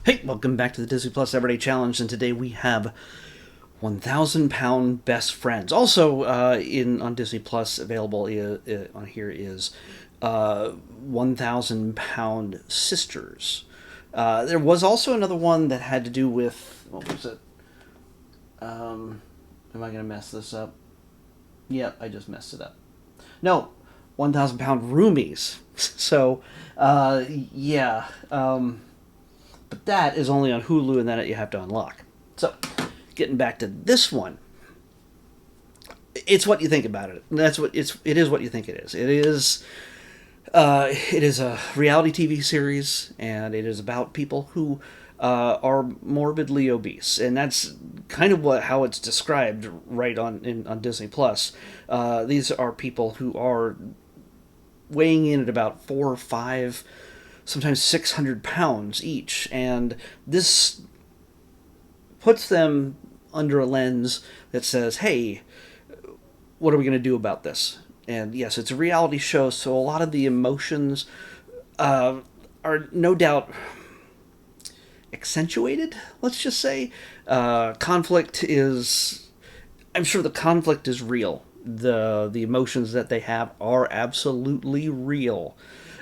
Hey, welcome back to the Disney Plus Everyday Challenge, and today we have 1,000 Pound Best Friends. Also, in on Disney Plus available on here is 1,000 Pound Sisters. There was also another one that had to do with what was it? Am I gonna mess this up? Yep, I just messed it up. No, 1,000 Pound Roomies. So, yeah. But that is only on Hulu, and that you have to unlock. So, getting back to this one, it's what you think about it. That's what it's. It is what you think it is. It is. It is a reality TV series, and it is about people who are morbidly obese, and that's kind of how it's described right on Disney Plus. These are people who are weighing in at about 4 or 5, sometimes 600 pounds each, and this puts them under a lens that says, "Hey, what are we going to do about this?" And yes, it's a reality show, so a lot of the emotions are no doubt accentuated. Let's just say conflict is. I'm sure the conflict is real. The emotions that they have are absolutely real.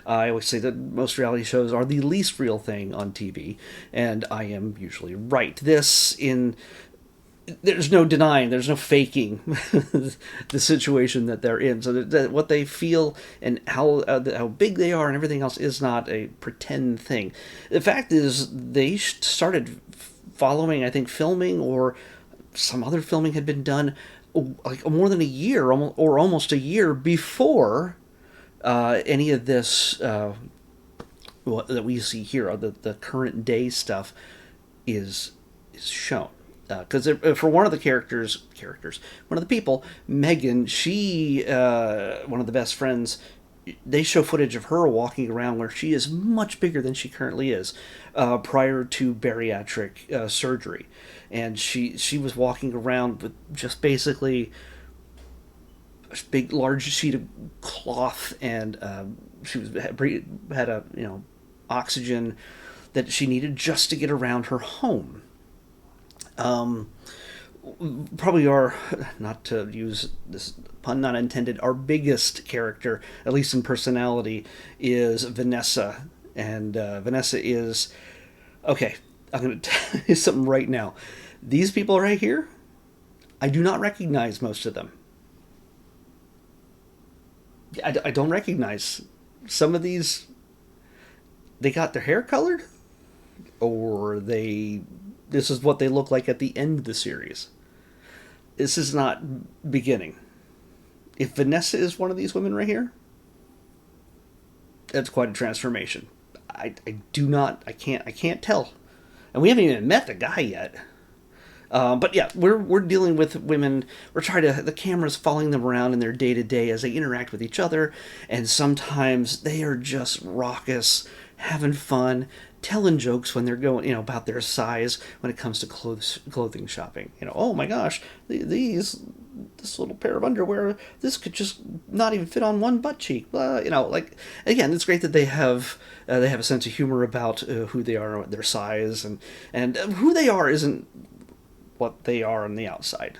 I always say that most reality shows are the least real thing on TV, and I am usually right. There's no denying, there's no faking the situation that they're in. So that what they feel and how big they are and everything else is not a pretend thing. The fact is, they started following, I think, filming or some other filming had been done like more than a year or almost a year before any of this that we see here, the current day stuff, is shown. Because for one of the one of the people, Megan, she, one of the best friends, they show footage of her walking around where she is much bigger than she currently is, prior to bariatric surgery, and she was walking around with just basically big large sheet of cloth, and she had a oxygen that she needed just to get around her home. um, Probably our, not to use this pun not intended, our biggest character, at least in personality, is Vanessa. And Vanessa is, okay, I'm going to tell you something right now. These people right here, I do not recognize most of them. I don't recognize some of these. They got their hair colored, or this is what they look like at the end of the series. This is not beginning. If Vanessa is one of these women right here, that's quite a transformation. I do not, I can't tell, and we haven't even met the guy yet. But yeah, we're dealing with women. The camera's following them around in their day to day as they interact with each other, and sometimes they are just raucous, having fun, telling jokes when they're going, about their size when it comes to clothing shopping. Oh my gosh, this little pair of underwear, this could just not even fit on one butt cheek. Like, again, it's great that they have a sense of humor about who they are, their size, and who they are isn't what they are on the outside.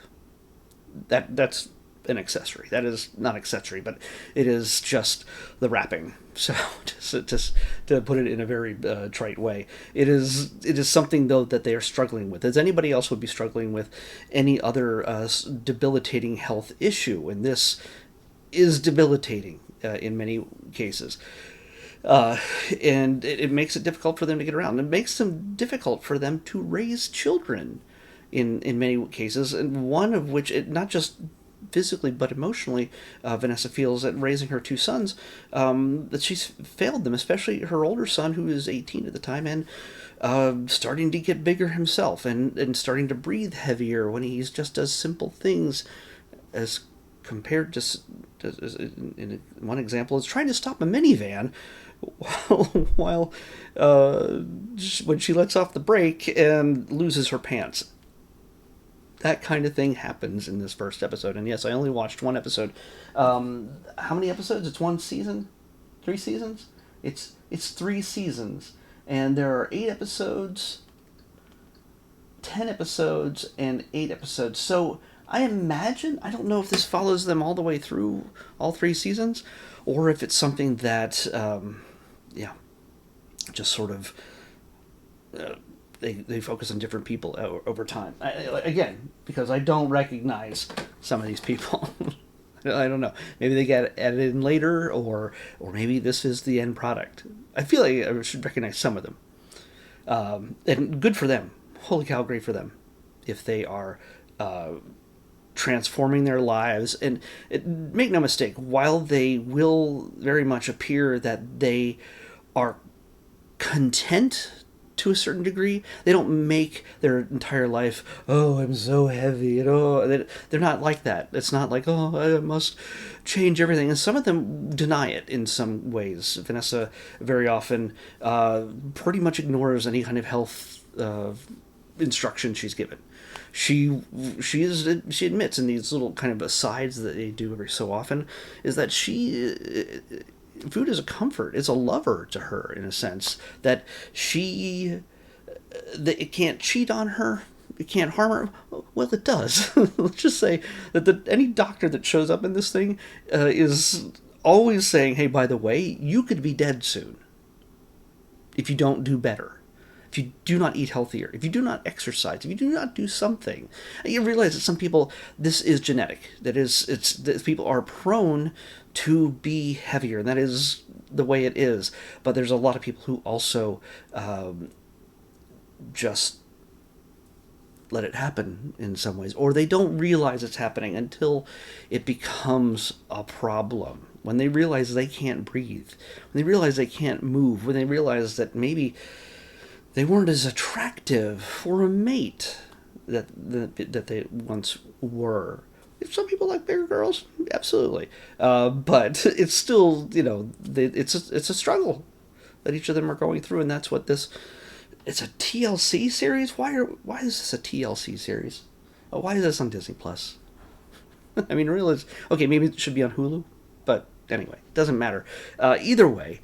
That's an accessory. That is not accessory, but it is just the wrapping. So just to put it in a very trite way, it is something though that they are struggling with, as anybody else would be struggling with any other debilitating health issue, and this is debilitating in many cases. And it makes it difficult for them to get around. It makes them difficult for them to raise children in many cases, and one of which, not just physically but emotionally, Vanessa feels that raising her two sons, that she's failed them, especially her older son, who is 18 at the time, and starting to get bigger himself, and starting to breathe heavier when he just does simple things, as compared to, in one example, is trying to stop a minivan while when she lets off the brake and loses her pants. That kind of thing happens in this first episode. And yes, I only watched one episode. How many episodes? It's one season? 3 seasons? It's 3 seasons. And there are 8 episodes, 10 episodes, and 8 episodes. So I imagine, I don't know if this follows them all the way through all 3 seasons, or if it's something that, yeah, just sort of they focus on different people over time. Again, because I don't recognize some of these people. I don't know. Maybe they get added in later, or maybe this is the end product. I feel like I should recognize some of them. And good for them. Holy cow, great for them. If they are transforming their lives. And make no mistake, while they will very much appear that they are content to a certain degree, they don't make their entire life, oh, I'm so heavy, and oh, they're not like that. It's not like, oh, I must change everything. And some of them deny it in some ways. Vanessa very often pretty much ignores any kind of health instruction she's given. She admits in these little kind of asides that they do every so often is that food is a comfort. It's a lover to her, in a sense, that it can't cheat on her. It can't harm her. Well, it does. Let's just say that any doctor that shows up in this thing is always saying, hey, by the way, you could be dead soon if you don't do better, if you do not eat healthier, if you do not exercise, if you do not do something. And you realize that some people, this is genetic. That people are prone to be heavier, and that is the way it is. But there's a lot of people who also just let it happen in some ways, or they don't realize it's happening until it becomes a problem. When they realize they can't breathe, when they realize they can't move, when they realize that maybe they weren't as attractive for a mate that they once were. Some people like bigger girls, absolutely, but it's still, it's a struggle that each of them are going through, and that's what this. It's a TLC series. Why is this a TLC series? Why is this on Disney Plus? I mean, really, okay, maybe it should be on Hulu, but anyway, doesn't matter. Either way,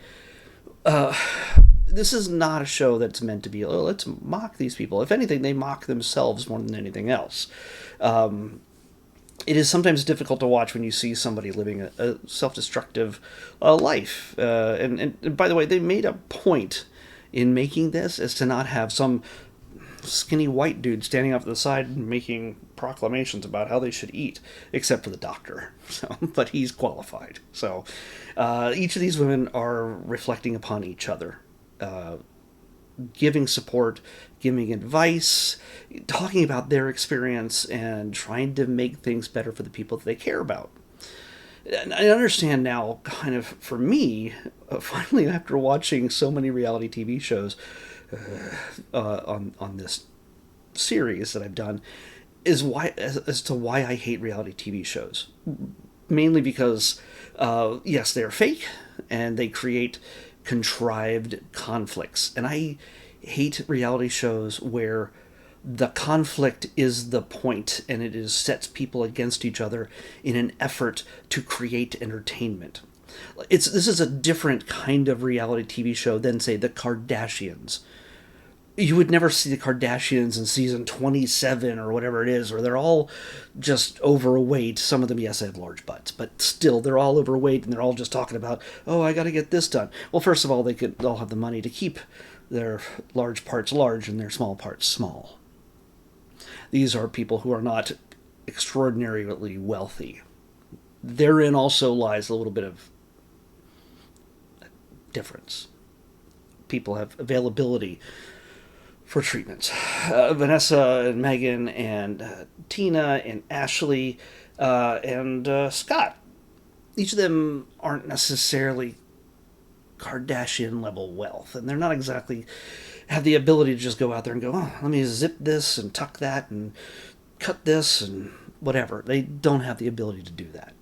this is not a show that's meant to be, oh, let's mock these people. If anything, they mock themselves more than anything else. It is sometimes difficult to watch when you see somebody living a self-destructive life. And by the way, they made a point in making this is to not have some skinny white dude standing off to the side and making proclamations about how they should eat, except for the doctor. But he's qualified. So each of these women are reflecting upon each other, giving support, giving advice, talking about their experience, and trying to make things better for the people that they care about. And I understand now, kind of, for me, finally, after watching so many reality TV shows on this series that I've done, is why as to why I hate reality TV shows. Mainly because, yes, they're fake, and they create contrived conflicts. And I hate reality shows where the conflict is the point, and it sets people against each other in an effort to create entertainment. This is a different kind of reality TV show than, say, the Kardashians. You would never see the Kardashians in season 27 or whatever it is, where they're all just overweight. Some of them, yes, have large butts, but still, they're all overweight, and they're all just talking about, oh, I got to get this done. Well, first of all, they could all have the money to keep their large parts large and their small parts small. These are people who are not extraordinarily wealthy. Therein also lies a little bit of difference. People have availability for treatments. Vanessa and Megan and Tina and Ashley and Scott. Each of them aren't necessarily Kardashian level wealth, and they're not exactly have the ability to just go out there and go, oh, let me zip this and tuck that and cut this and whatever. They don't have the ability to do that.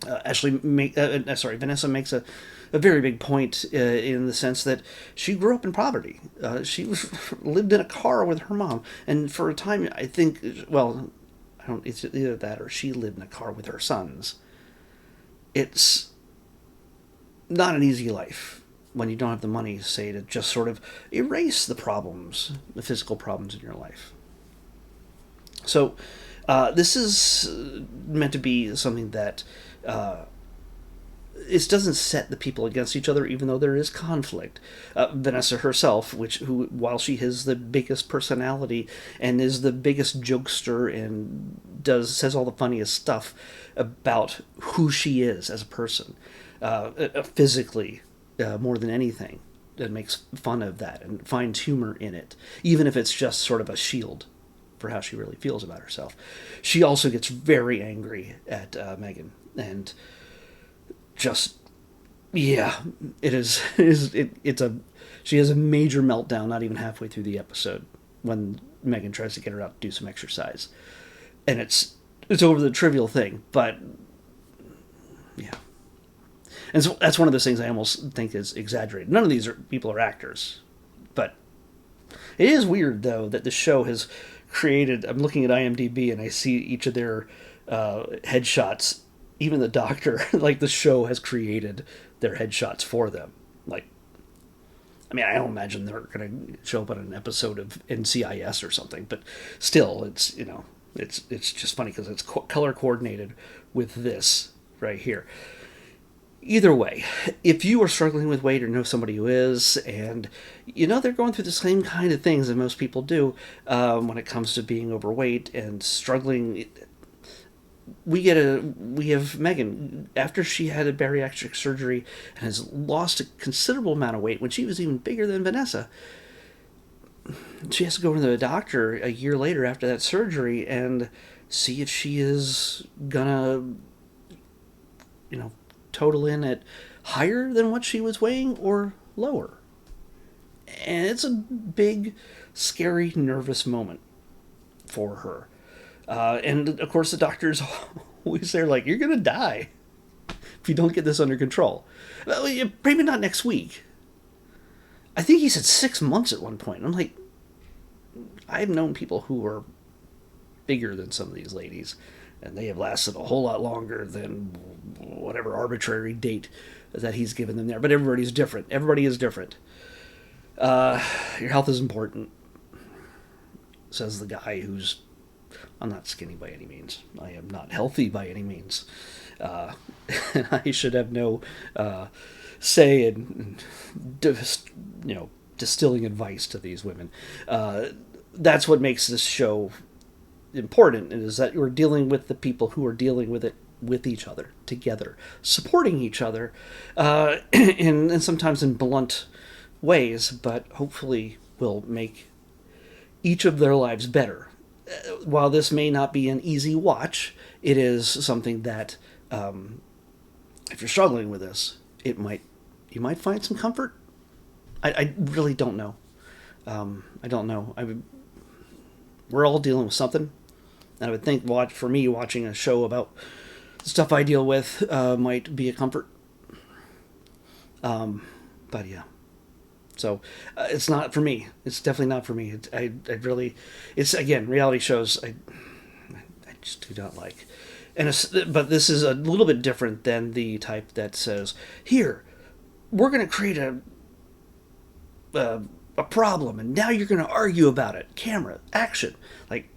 Vanessa makes a very big point in the sense that she grew up in poverty. She lived in a car with her mom, and for a time, I think, it's either that or she lived in a car with her sons. It's not an easy life. when you don't have the money, say, to just sort of erase the problems, the physical problems in your life. So this is meant to be something that it doesn't set the people against each other, even though there is conflict. Vanessa herself, who while she has the biggest personality and is the biggest jokester and says all the funniest stuff about who she is as a person, physically, more than anything, that makes fun of that and finds humor in it, even if it's just sort of a shield for how she really feels about herself. She also gets very angry at Megan, and just, yeah, she has a major meltdown not even halfway through the episode when Megan tries to get her out to do some exercise, and it's over the trivial thing, but yeah. And so that's one of those things I almost think is exaggerated. None of these people are actors, but it is weird though that the show has created. I'm looking at IMDb and I see each of their headshots. Even the doctor, like, the show has created their headshots for them. Like, I mean, I don't imagine they're going to show up on an episode of NCIS or something, but still, it's, you know, it's just funny because it's color coordinated with this right here. Either way, if you are struggling with weight or know somebody who is, and you know they're going through the same kind of things that most people do when it comes to being overweight and struggling, we have Megan, after she had a bariatric surgery and has lost a considerable amount of weight when she was even bigger than Vanessa. She has to go to the doctor a year later after that surgery and see if she is gonna, you know, total in at higher than what she was weighing or lower. And it's a big, scary, nervous moment for her. And of course the doctor's always there like, you're going to die if you don't get this under control. Well, maybe not next week. I think he said 6 months at one point. I'm like, I've known people who are bigger than some of these ladies, and they have lasted a whole lot longer than whatever arbitrary date that he's given them there. But everybody's different. Everybody is different. Your health is important, says the guy who's... I'm not skinny by any means. I am not healthy by any means. And I should have no say in distilling advice to these women. That's what makes this show important, is that we're dealing with the people who are dealing with it with each other, together, supporting each other, and sometimes in blunt ways, but hopefully will make each of their lives better. While this may not be an easy watch, it is something that, if you're struggling with this, you might find some comfort. I really don't know. I don't know. We're all dealing with something, and I would think for me watching a show about stuff I deal with might be a comfort. But yeah. So it's not for me. It's definitely not for me. It's again, reality shows I just do not like. But this is a little bit different than the type that says, here, we're going to create a problem, and now you're going to argue about it. Camera, action. Like,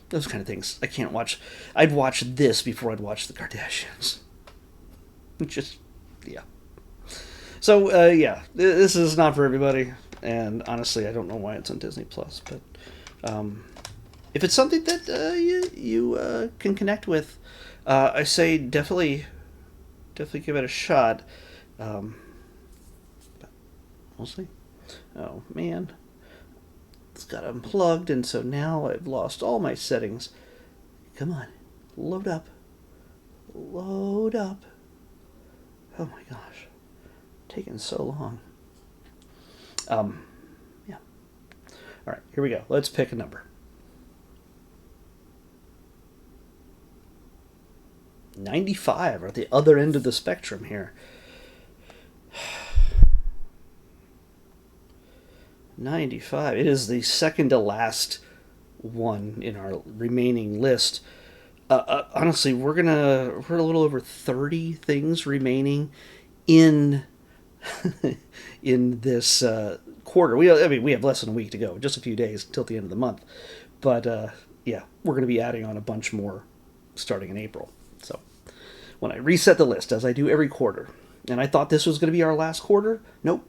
those kind of things I can't watch. I'd watch this before I'd watch the Kardashians. Just, yeah. So, yeah, this is not for everybody, and honestly, I don't know why it's on Disney+, but if it's something that you can connect with, I say definitely give it a shot. But we'll see. Oh, man. It's got unplugged, and so now I've lost all my settings. Come on. Load up. Load up. Oh, my gosh. Taking so long. Yeah. All right, here we go. Let's pick a number. 95, or at the other end of the spectrum here. 95. It is the second to last one in our remaining list. Honestly, we're a little over 30 things remaining in in this quarter. We have less than a week to go, just a few days until the end of the month. But yeah, we're going to be adding on a bunch more starting in April. So when I reset the list, as I do every quarter, and I thought this was going to be our last quarter, nope.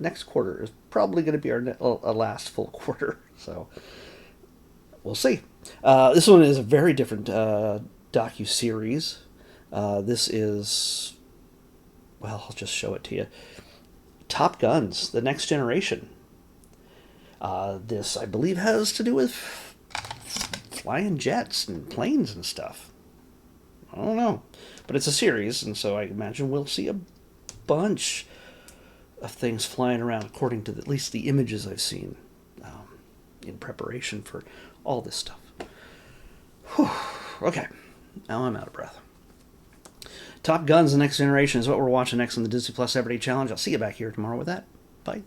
Next quarter is probably going to be our last full quarter. So we'll see. This one is a very different docu-series. This is, well, I'll just show it to you. Top Guns, The Next Generation. This, I believe, has to do with flying jets and planes and stuff. I don't know. But it's a series, and so I imagine we'll see a bunch of things flying around, according to at least the images I've seen in preparation for all this stuff. Whew. Okay, now I'm out of breath. Top Guns: The Next Generation is what we're watching next on the Disney Plus Everyday Challenge. I'll see you back here tomorrow with that. Bye.